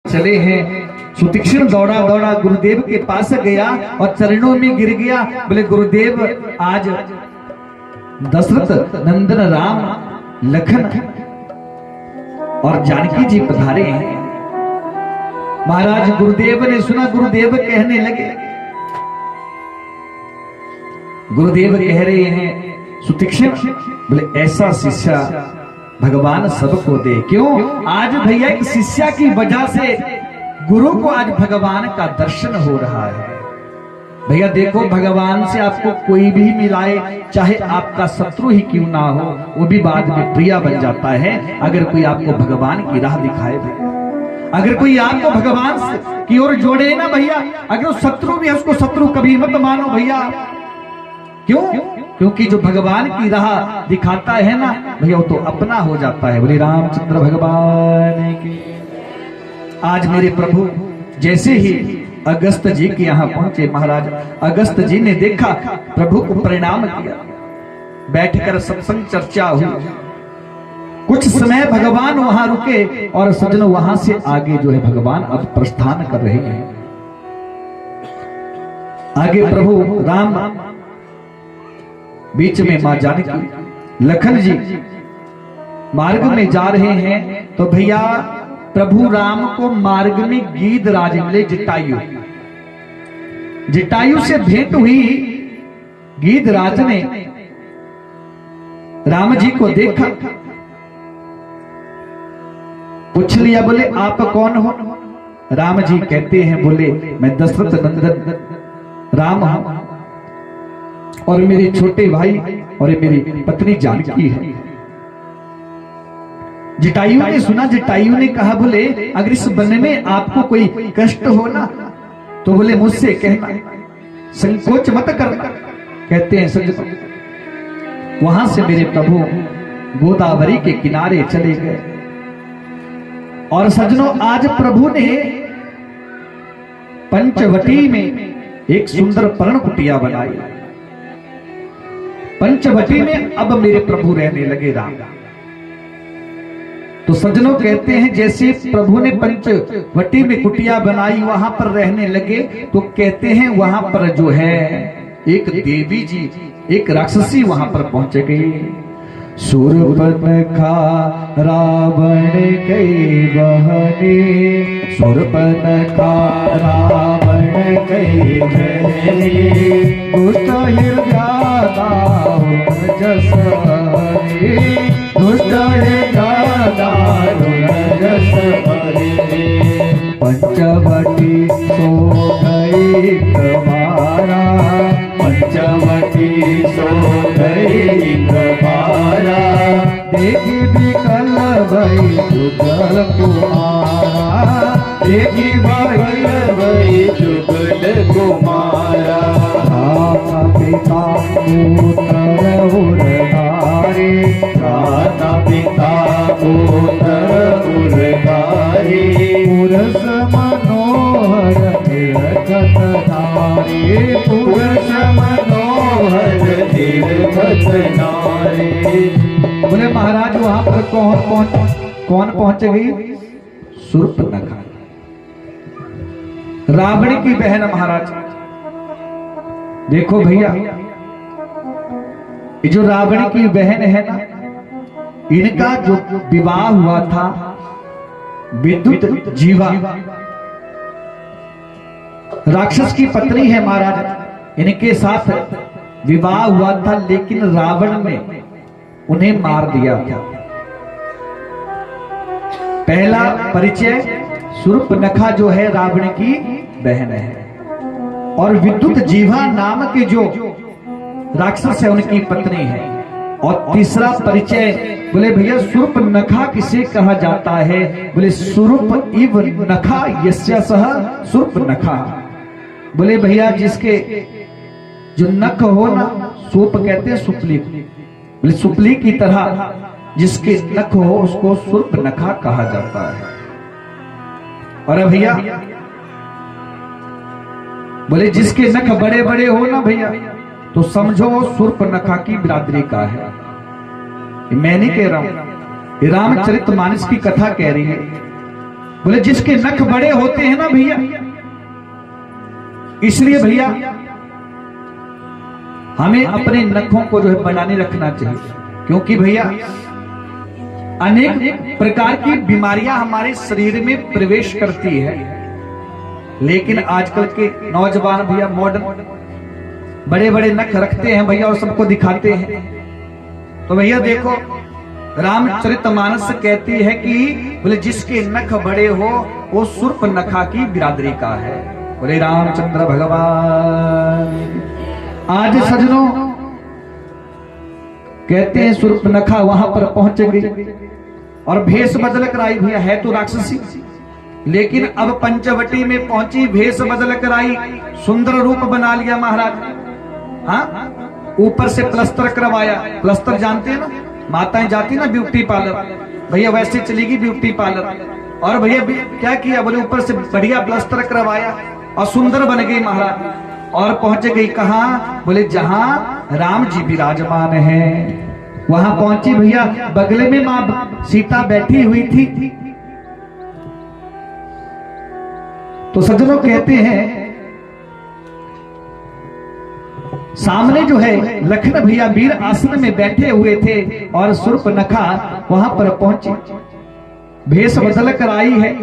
चले हैं। सुतीक्ष्ण दौड़ा दौड़ा गुरुदेव के पास गया और चरणों में गिर गया। बोले गुरुदेव, आज दशरथ नंदन राम लखन और जानकी जी पधारे हैं। महाराज गुरुदेव ने सुना, गुरुदेव कहने लगे, गुरुदेव कह रहे हैं सुतीक्ष्ण, बोले ऐसा शिष्य भगवान सबको दे। क्यों? आज भैया एक शिष्य की वजह से गुरु को आज भगवान का दर्शन हो रहा है। भैया देखो, भगवान से आपको कोई भी मिलाए, चाहे आपका शत्रु ही क्यों ना हो, वो भी बाद में प्रिय बन जाता है अगर कोई आपको भगवान की राह दिखाए। अगर कोई आपको भगवान की ओर जोड़े ना भैया, अगर वो शत्रु भी है उसको शत्रु कभी मत मानो भैया। क्यों? क्योंकि जो भगवान की राह दिखाता है ना भैया, वो तो अपना हो जाता है। बोले रामचंद्र भगवान की। आज मेरे प्रभु जैसे ही अगस्त जी के यहाँ पहुंचे, महाराज अगस्त जी ने देखा, प्रभु को प्रणाम किया, बैठकर सत्संग चर्चा हुई। कुछ समय भगवान वहां रुके और सज्जनों वहां से आगे जो है भगवान अब प्रस्थान कर रहे हैं। आगे प्रभु राम, बीच में मां जानकी, लखन जी मार्ग में जा रहे हैं। तो भैया प्रभु राम को मार्ग में गीधराज मिले, जटायु। जटायु से भेंट हुई। गीधराज ने राम जी को देखा, पूछ लिया, बोले आप कौन हो? राम जी कहते हैं, बोले मैं दशरथ नंदन राम हूं और मेरे छोटे भाई और मेरी पत्नी जानकी है। जटायु ने सुना, जटायु ने कहा, बोले अगर इस वन में आपको कोई कष्ट हो ना तो बोले मुझसे कहना, संकोच मत करना। कहते हैं सज्जनों, वहां से मेरे प्रभु गोदावरी के किनारे चले गए। और सज्जनों, आज प्रभु ने पंचवटी में एक सुंदर पर्ण कुटिया बनाई। पंचवटी में अब मेरे प्रभु रहने लगे राम। तो सज्जनों कहते हैं, जैसे प्रभु ने पंचवटी में कुटिया बनाई, वहां पर रहने लगे, तो कहते हैं वहां पर जो है एक देवी जी, एक राक्षसी वहां पर पहुंच गई। शूर्पणखा रावण कई बहने, शूर्पणखा रावण कई बहने, दुष्ट हृदयादा जस बने, दुष्ट हृदयादा जस बने। पंचवटी सो गई तुम्हारा, पंचवटी सो गई तुम्हारा, देखी विकल भई जुगल कुमारा, देखी विकल भई जुगल कुमारा। माता पिता पुत्र उर्धारे, माता पिता पुत्र उर्धारे, पुरुष मनोहर निर्गत नारी, पुरुष मनोहर निर्गत नारी। बोले महाराज वहां पर कौन पहुंच गई? शूर्पणखा, रावण की बहन। महाराज देखो भैया, ये जो रावण की बहन है ना, इनका जो विवाह हुआ था विद्युत जीवा, राक्षस की पत्नी है महाराज, इनके साथ विवाह हुआ था, लेकिन रावण ने उन्हें मार दिया था। पहला परिचय, शूर्पणखा जो है रावण की बहन है, और विद्युत जीवा नाम के जो राक्षस है उनकी पत्नी है। और तीसरा परिचय, बोले भैया शूर्पणखा किसे कहा जाता है? बोले शूर्प इव नखा यस्य सह शूर्पणखा। बोले भैया जिसके जो नख हो ना, सूप कहते हैं सुपली, बोले सुपली की तरह जिसके नख हो उसको शूर्पणखा कहा जाता है। और भैया बोले जिसके नख बड़े बड़े हो ना भैया, तो समझो शूर्पणखा की बिरादरी का है। मैं नहीं कह रहा हूं, रामचरितमानस की कथा कह रही है। बोले जिसके नख बड़े होते हैं ना भैया, इसलिए भैया हमें अपने नखों को जो है बनाने रखना चाहिए, क्योंकि भैया अनेक प्रकार की बीमारियां हमारे शरीर में प्रवेश करती है। लेकिन आजकल के नौजवान भैया मॉडर्न बड़े बड़े नख रखते हैं भैया और सबको दिखाते हैं। तो भैया देखो रामचरितमानस कहती है कि बोले जिसके नख बड़े हो वो सुर्प नखा की बिरादरी का है। बोले रामचंद्र भगवान। आज सजनों कहते हैं सुर्प नखा वहां पर पहुंच गई और भेष बदल कर आई भैया, है तो राक्षसी, लेकिन अब पंचवटी में पहुंची, भेष बदल कर आई, सुंदर रूप बना लिया महाराज। हाँ, ऊपर से प्लस्तर करवाया। प्लस्तर जानते हैं ना, माताएं जाती ना ब्यूटी पार्लर, भैया वैसे चलेगी ब्यूटी पार्लर। और भैया क्या किया, बोले ऊपर से बढ़िया प्लस्तर करवाया और सुंदर बन गई महाराज। और पहुंच गई कहां, बोले जहां राम जी विराजमान है वहां पहुंची भैया। बगले में मां सीता बैठी हुई थी। तो सज्जनों कहते हैं सामने जो है लखन भैया वीर आसन में बैठे हुए थे और सुर्पनखा वहां पर पहुंची, भेष बदल कर आई है।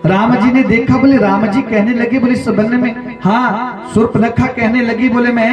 राम जी ने देखा, बोले राम जी कहने लगे, बोले संबंध में, हाँ सुर्पनखा कहने लगी, बोले मैं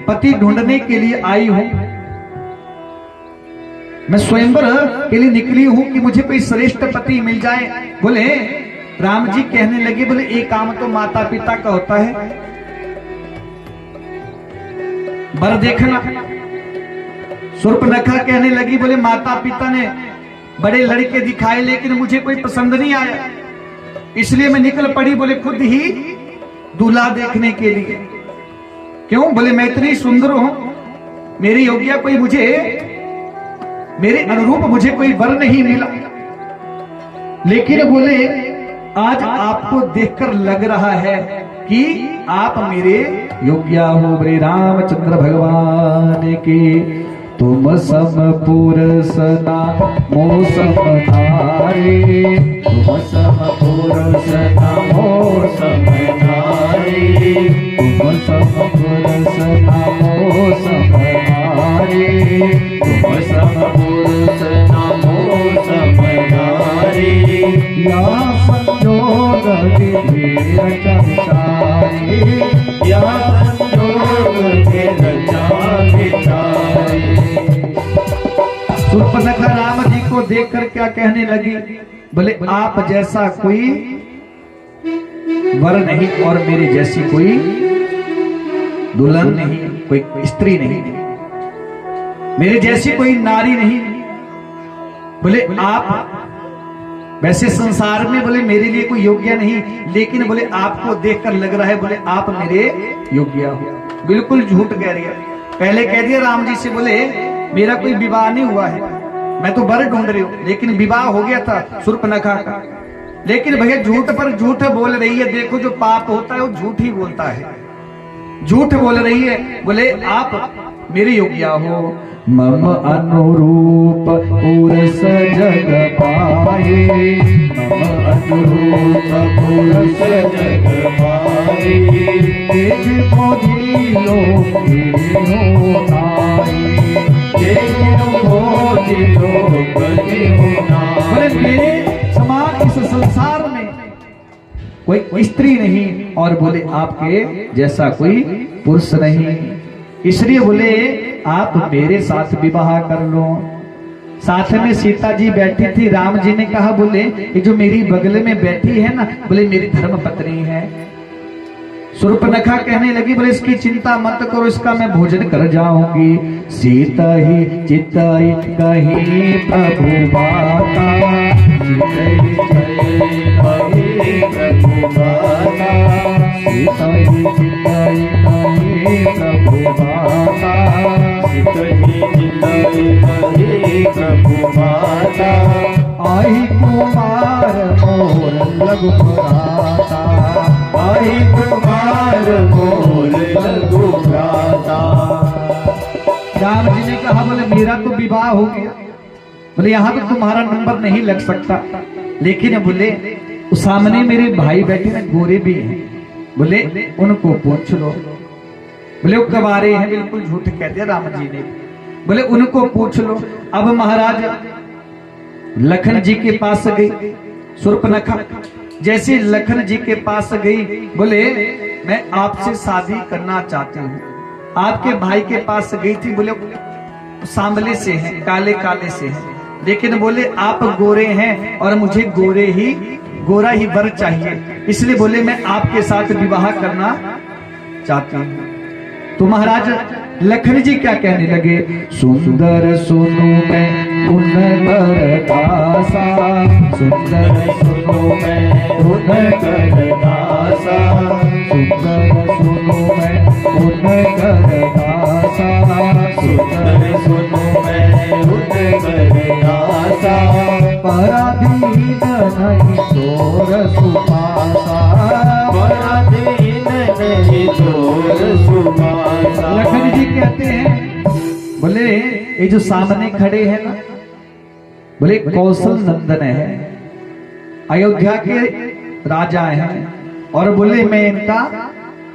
पति ढूंढने के लिए आई हूं, मैं स्वयंवर के लिए निकली हूं कि मुझे कोई श्रेष्ठ पति मिल जाए। बोले राम जी कहने लगे, बोले एक काम तो माता पिता का होता है, वर देखना। सुर्पनखा कहने लगी, बोले माता पिता ने बड़े लड़के दिखाए लेकिन मुझे कोई पसंद नहीं आया, इसलिए मैं निकल पड़ी, बोले खुद ही दूल्हा देखने के लिए। क्यों, बोले मैं इतनी सुंदर हूं, मेरी योग्य कोई मुझे, मेरे अनुरूप मुझे कोई वर नहीं मिला। लेकिन बोले आज आपको देखकर लग रहा है कि आप मेरे योग्य हो। बोले रामचंद्र भगवान के तुम सम पुरुष नामो समधारे, तुम सम पुरुष नामो समधारे, तुम सम पुरुष नामो समधारे, तुम सम पुरुष नामो समधारे। या संयोग विधि रचा विचारे, या संयोग के रचा विचारे। सुर्पनखा राम जी को देखकर क्या कहने लगी, बोले आप जैसा कोई वर नहीं और मेरे जैसी कोई दुल्हन नहीं, कोई स्त्री नहीं, मेरे जैसी कोई नारी नहीं। बोले आप वैसे संसार में बोले मेरे लिए कोई योग्य नहीं, लेकिन बोले आपको देखकर लग रहा है बोले आप मेरे योग्य हो। बिल्कुल झूठ कह रही है। पहले कह दिया राम जी से, बोले मेरा कोई विवाह नहीं हुआ है, मैं तो वर ढूंढ रही हूँ, लेकिन विवाह हो गया था सुर्पनखा का। लेकिन भैया झूठ पर झूठ बोल रही है। देखो जो पाप होता है वो झूठ ही बोलता है, झूठ बोल रही है। बोले आप मेरे योग्य हो। मम अनुरूप पुरुष जग पाए, मम अनुरूप पुरुष जग पाए, तेज मोदी लोग हो नाई, तेज मोदी लोग हो नाई। बोले मेरे समान इस संसार में कोई स्त्री नहीं और बोले आपके जैसा कोई पुरुष नहीं, इसलिए बोले आप मेरे साथ विवाह कर लो। साथ में सीता जी बैठी थी। राम जी ने कहा, बोले ये जो मेरी बगल में बैठी है ना, बोले मेरी धर्म पत्नी है। सुर्पनखा कहने लगी, बोले इसकी चिंता मत करो, इसका मैं भोजन कर जाऊंगी। सीता ही चिताई कही प्रभु माता, सीता ही प्रभु माता, सीता ही चिताई कही प्रभु माता, सीता ही चिताई कही प्रभु माता। आई कुमार मोर लघु भ्राता, आई कुमार मोर लघु भ्राता। राम जी ने कहा, बोले मेरा तो विवाह हो गया, बोले यहाँ तो तुम्हारा नंबर नहीं लग सकता, लेकिन बोले सामने मेरे भाई बैठे ना गोरे भी हैं, बोले उनको पूछ लो। बोले वो कबारे हैं, बिल्कुल झूठ कहते हैं राम जी ने। बोले उनको पूछ लो। अब महाराज लखन जी के पास गई शूर्पणखा। जैसे लखन जी के पास गई, बोले मैं आपसे शादी करना चाहती हूँ। आपके भाई के पास गई थी, बोले सांवले से हैं, काले काले से हैं, लेकिन बोले आप गोरे हैं और मुझे गोरा ही वर चाहिए, इसलिए बोले मैं आपके साथ विवाह करना चाहती हूँ। तो महाराज लखन जी क्या कहने लगे, सुंदर सुनो मैं उन कर दासा, सुंदर सुनो मैं उन कर दासा, सुंदर सुनो मैं उन कर दासा, सुंदर सुनो मैं उन कर दासा, पराधीन नहीं तोर सुपासा, पराधीन नहीं तोर सुपासा। लखन जी कहते हैं, बोले ये जो सामने खड़े हैं ना, बोले कौशल नंदन है, अयोध्या के राजा हैं, और बोले मैं इनका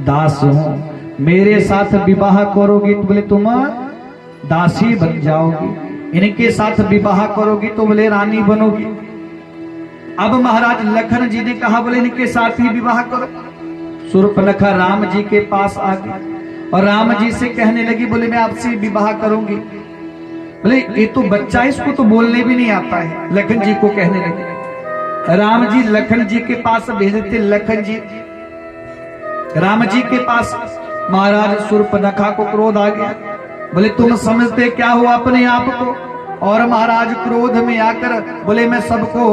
दास हूं, मेरे साथ विवाह करोगी तो बोले तुम दासी बन जाओगी, इनके साथ विवाह करोगी तो बोले रानी बनोगी। अब महाराज लखन जी ने कहा बोले इनके साथ ही विवाह करो। शूर्पणखा राम जी के पास आ गई और राम जी से कहने लगी, बोले मैं आपसे विवाह करूंगी। बोले ये तो बच्चा है, इसको तो बोलने भी नहीं आता है। लखन जी को कहने लगे। राम जी लखन जी के पास भेजते। लखन जी राम जी के पास, महाराज शूर्पणखा को क्रोध आ गया। बोले तुम समझते क्या हो अपने आप को, और महाराज क्रोध में आकर बोले मैं सबको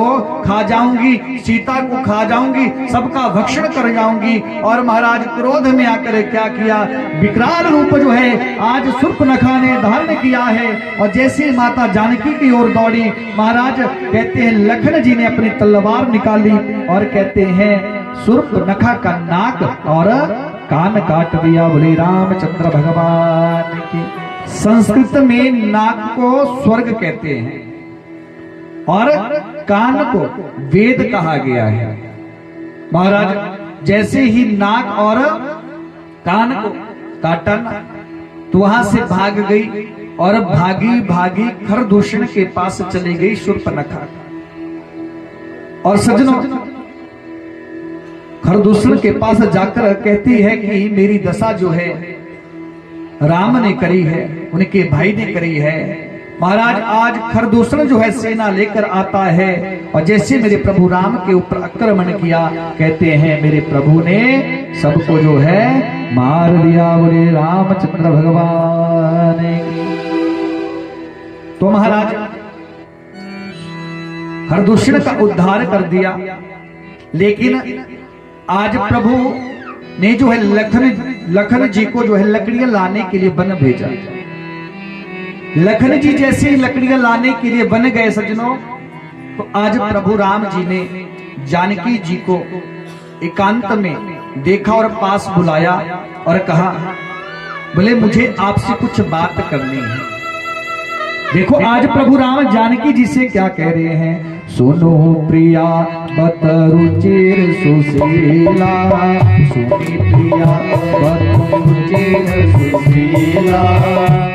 खा जाऊंगी, सीता को खा जाऊंगी, सबका भक्षण कर जाऊंगी। और महाराज क्रोध में आकर क्या किया, विकराल रूप जो है आज शूर्पणखा ने धारण किया है, और जैसे माता जानकी की ओर दौड़ी, महाराज कहते हैं लखन जी ने अपनी तलवार निकाली और कहते हैं शूर्पणखा का नाक और कान काट दिया। बोले रामचंद्र भगवान की। संस्कृत में नाक को स्वर्ग कहते हैं और कान को वेद कहा गया है। महाराज जैसे ही नाक और कान को काटा ना, तो वहां से भाग गई और भागी भागी खरदूषण के पास चली गई शूर्पणखा। और सज्जनों, खरदूषण के पास जाकर कहती है कि मेरी दशा जो है राम ने करी है, उनके भाई ने करी है। महाराज आज खरदूषण जो है सेना लेकर आता है, और जैसे मेरे प्रभु राम के ऊपर आक्रमण किया, कहते हैं मेरे प्रभु ने सबको जो है मार दिया। बोले रामचंद्र भगवान की। तो महाराज खरदूषण का उद्धार कर दिया, लेकिन आज प्रभु ने जो है लखन जी को जो है लकड़ियां लाने के लिए वन भेजा। लखन जी जैसे ही लकड़ियां लाने के लिए बन गए सज्जनों, तो आज प्रभु राम जी ने जानकी जी को एकांत में देखा और पास बुलाया और कहा, बोले मुझे आपसे कुछ बात करनी है। देखो आज प्रभु राम जानकी जी से क्या कह रहे हैं, सुनो प्रिया बत रुचिर सुशीला, सुनी प्रिया बत रुचिर सुशीला,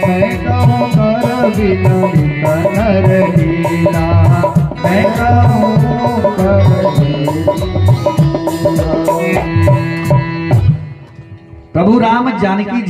मैं कहूँ कर विनमित नर लीला, मैं कहूँ कर प्रभु राम जानकी जी